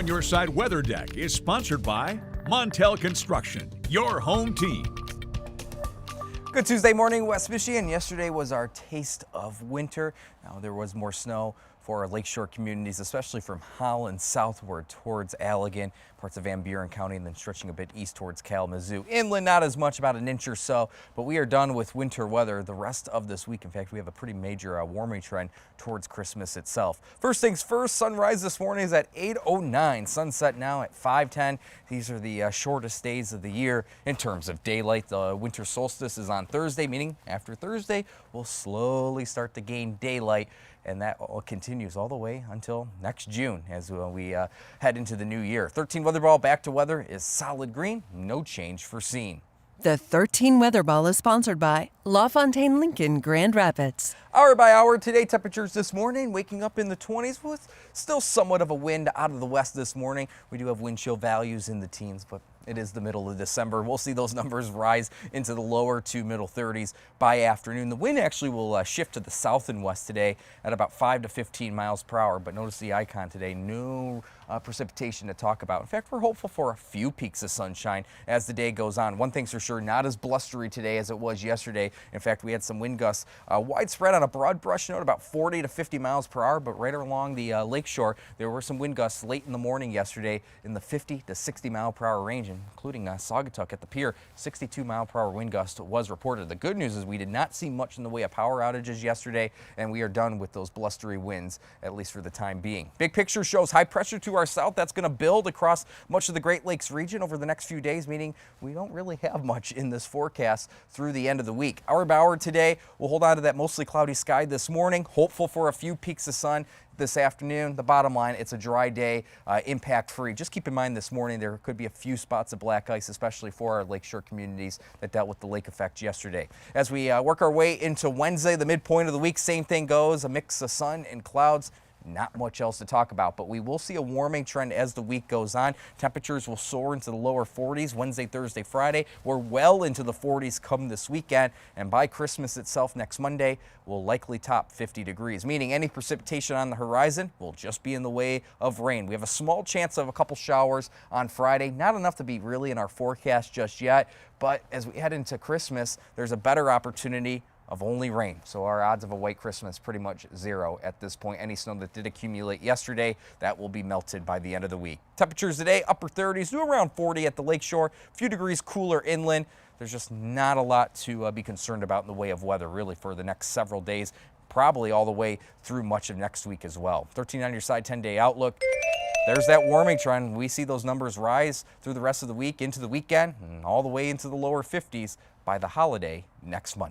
Your Side Weather Deck is sponsored by Montel Construction, your home team. Good Tuesday morning, West Michigan. Yesterday was our taste of winter. Now there was more snow for our lakeshore communities, especially from Holland southward towards Allegan, parts of Van Buren County, and then stretching a bit east towards Kalamazoo. Inland, not as much, about an inch or so, but we are done with winter weather the rest of this week. In fact, we have a pretty major warming trend towards Christmas itself. First things first, sunrise this morning is at 8:09. Sunset now at 5:10. These are the shortest days of the year in terms of daylight. The winter solstice is on Thursday, meaning after Thursday, we'll slowly start to gain daylight. And that continues all the way until next June as we head into the new year. 13 weather ball back to weather is solid green, no change foreseen. The 13 Weather Ball is sponsored by LaFontaine Lincoln Grand Rapids. Hour by hour today, temperatures this morning waking up in the 20s with still somewhat of a wind out of the west this morning. We do have wind chill values in the teens, but it is the middle of December. We'll see those numbers rise into the lower to middle 30s by afternoon. The wind actually will shift to the south and west today at about 5 to 15 miles per hour. But notice the icon today, no precipitation to talk about. In fact, we're hopeful for a few peaks of sunshine as the day goes on. One thing's for sure, not as blustery today as it was yesterday. In fact, we had some wind gusts widespread on a broad brush note, about 40 to 50 miles per hour. But right along the lakeshore, there were some wind gusts late in the morning yesterday in the 50 to 60 mile per hour range, including Saugatuck at the pier. 62 mile per hour wind gust was reported. The good news is we did not see much in the way of power outages yesterday, and we are done with those blustery winds, at least for the time being. Big picture shows high pressure to our south. That's going to build across much of the Great Lakes region over the next few days, meaning we don't really have much in this forecast through the end of the week. Hour by hour today, we'll hold on to that mostly cloudy sky this morning, hopeful for a few peaks of sun this afternoon. The bottom line, it's a dry day, impact free. Just keep in mind this morning there could be a few spots of black ice, especially for our lakeshore communities that dealt with the lake effect yesterday. As we work our way into Wednesday, the midpoint of the week, same thing goes, a mix of sun and clouds. Not much else to talk about, but we will see a warming trend as the week goes on. Temperatures will soar into the lower 40s Wednesday, Thursday, Friday. We're well into the 40s come this weekend, and by Christmas itself next Monday, we'll likely top 50 degrees, meaning any precipitation on the horizon will just be in the way of rain. We have a small chance of a couple showers on Friday, not enough to be really in our forecast just yet, but as we head into Christmas, there's a better opportunity of only rain. So our odds of a white Christmas pretty much zero at this point. Any snow that did accumulate yesterday, that will be melted by the end of the week. Temperatures today, upper 30s to around 40 at the lakeshore, a few degrees cooler inland. There's just not a lot to be concerned about in the way of weather really for the next several days, probably all the way through much of next week as well. 13 on your side, 10-day outlook. There's that warming trend. We see those numbers rise through the rest of the week into the weekend and all the way into the lower 50s by the holiday next Monday.